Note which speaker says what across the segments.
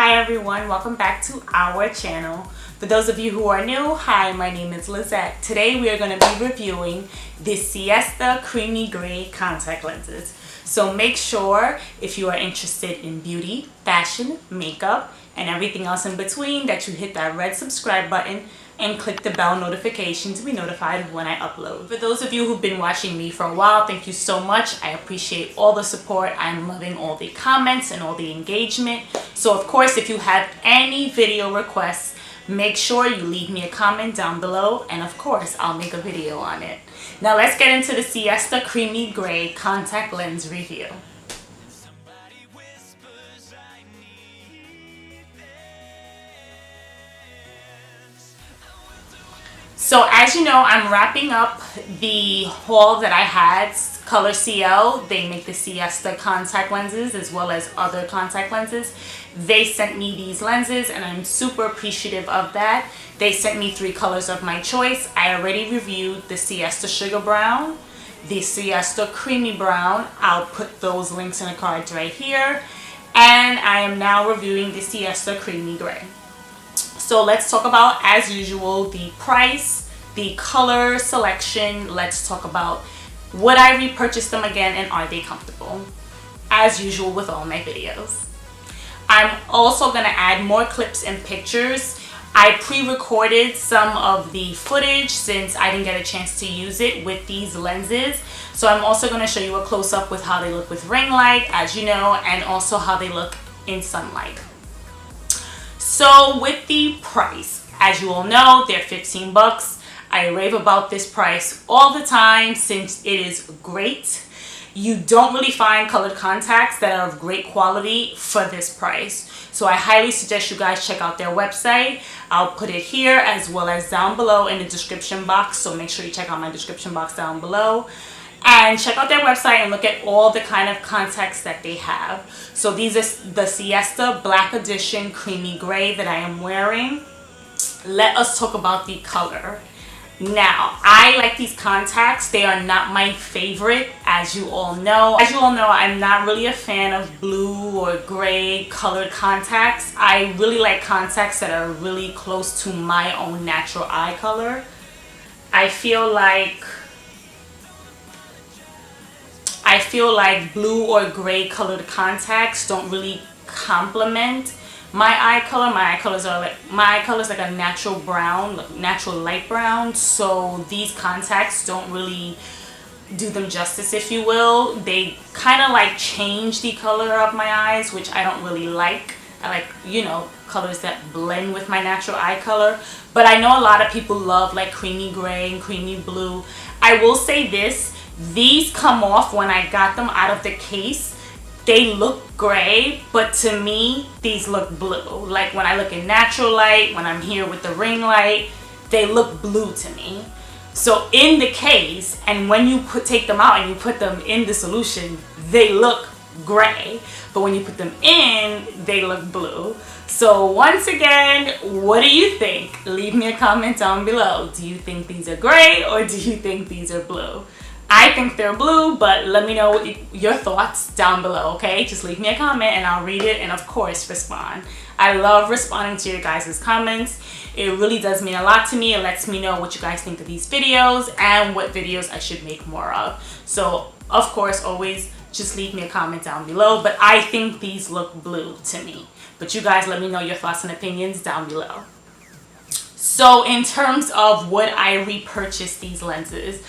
Speaker 1: Hi everyone, welcome back to our channel. For those of you who are new, hi, my name is Lizette. Today we are going to be reviewing the Siesta Creamy Gray contact lenses. So make sure if you are interested in beauty, fashion, makeup, and everything else in between that you hit that red subscribe button and click the bell notification to be notified when I upload. For those of you who've been watching me for a while, thank you so much. I appreciate all the support. I'm loving all the comments and all the engagement. So of course, if you have any video requests, make sure you leave me a comment down below, and of course, I'll make a video on it. Now let's get into the Siesta Creamy Gray contact lens review. So as you know, I'm wrapping up the haul that I had. Colorcl, they make the Siesta contact lenses as well as other contact lenses. They sent me these lenses and I'm super appreciative of that. They sent me 3 colors of my choice. I already reviewed the Siesta Sugar Brown, the Siesta Creamy Brown. I'll put those links in the cards right here. And I am now reviewing the Siesta Creamy Gray. So let's talk about, as usual, the price, the color selection. Let's talk about would I repurchase them again and are they comfortable? As usual with all my videos. I'm also going to add more clips and pictures. I pre-recorded some of the footage since I didn't get a chance to use it with these lenses. So I'm also going to show you a close-up with how they look with ring light, as you know, and also how they look in sunlight. So with the price, as you all know, they're 15 bucks. I rave about this price all the time since it is great. You don't really find colored contacts that are of great quality for this price. So I highly suggest you guys check out their website. I'll put it here as well as down below in the description box. So make sure you check out my description box down below. And check out their website and look at all the kind of contacts that they have. So these are the Siesta Black Edition Creamy Gray that I am wearing. Let us talk about the color. Now, I like these contacts. They are not my favorite, as you all know. As you all know, I'm not really a fan of blue or gray colored contacts. I really like contacts that are really close to my own natural eye color. I feel like blue or gray colored contacts don't really complement my eye color. My eye color is like a natural brown, like natural light brown. So these contacts don't really do them justice, if you will. They kind of like change the color of my eyes, which I don't really like. I like, you know, colors that blend with my natural eye color. But I know a lot of people love like creamy gray and creamy blue. I will say this. These come off when I got them out of the case. They look gray, but to me, these look blue. Like when I look in natural light, when I'm here with the ring light, they look blue to me. So in the case, and when you take them out and you put them in the solution, they look gray. But when you put them in, they look blue. So once again, what do you think? Leave me a comment down below. Do you think these are gray or do you think these are blue? I think they're blue, but let me know your thoughts down below, okay? Just leave me a comment and I'll read it and of course respond. I love responding to your guys' comments. It really does mean a lot to me. It lets me know what you guys think of these videos and what videos I should make more of. So of course, always just leave me a comment down below, but I think these look blue to me. But you guys let me know your thoughts and opinions down below. So in terms of would I repurchase these lenses,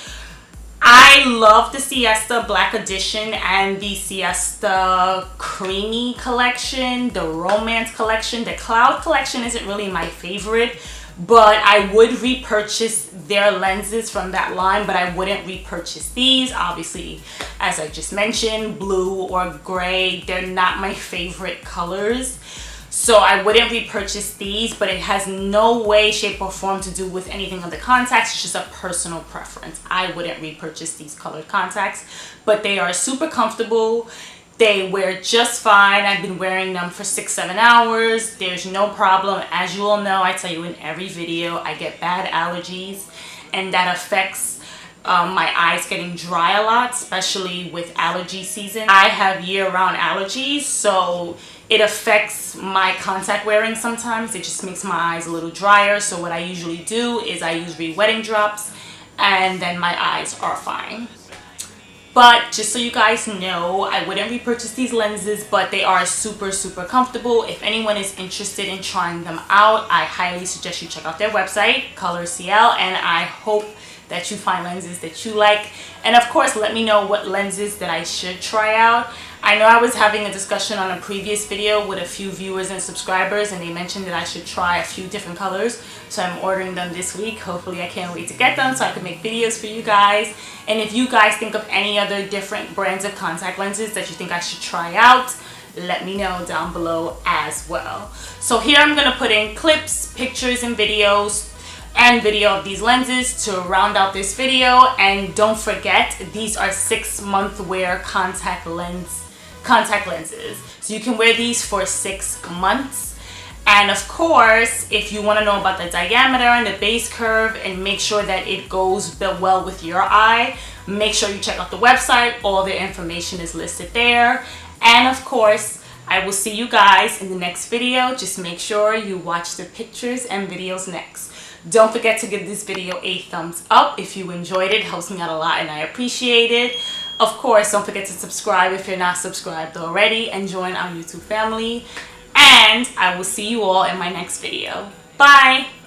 Speaker 1: I love the Siesta Black Edition and the Siesta Creamy collection, the Romance collection. The Cloud collection isn't really my favorite, but I would repurchase their lenses from that line, but I wouldn't repurchase these. Obviously, as I just mentioned, blue or gray, they're not my favorite colors. So I wouldn't repurchase these, but it has no way, shape, or form to do with anything on the contacts. It's just a personal preference. I wouldn't repurchase these colored contacts, but they are super comfortable. They wear just fine. I've been wearing them for 6-7 hours. There's no problem. As you all know, I tell you in every video, I get bad allergies, and that affects my eyes getting dry a lot, especially with allergy season. I have year-round allergies, so it affects my contact wearing sometimes. It just makes my eyes a little drier. So what I usually do is I use rewetting drops, and then my eyes are fine. But just so you guys know, I wouldn't repurchase these lenses, but they are super comfortable. If anyone is interested in trying them out, I highly suggest you check out their website, Colorcl, and I hope that you find lenses that you like. And of course, let me know what lenses that I should try out. I know I was having a discussion on a previous video with a few viewers and subscribers, and they mentioned that I should try a few different colors. So I'm ordering them this week. Hopefully I can't wait to get them so I can make videos for you guys. And if you guys think of any other different brands of contact lenses that you think I should try out, let me know down below as well. So here I'm gonna put in clips, pictures, and videos and video of these lenses to round out this video. And don't forget, these are 6-month wear contact lenses, so you can wear these for 6 months. And of course, if you want to know about the diameter and the base curve and make sure that it goes well with your eye, make sure you check out the website. All the information is listed there. And of course, I will see you guys in the next video. Just make sure you watch the pictures and videos next. Don't forget to give this video a thumbs up if you enjoyed it. It helps me out a lot and I appreciate it. Of course, don't forget to subscribe if you're not subscribed already and join our YouTube family. And I will see you all in my next video. Bye!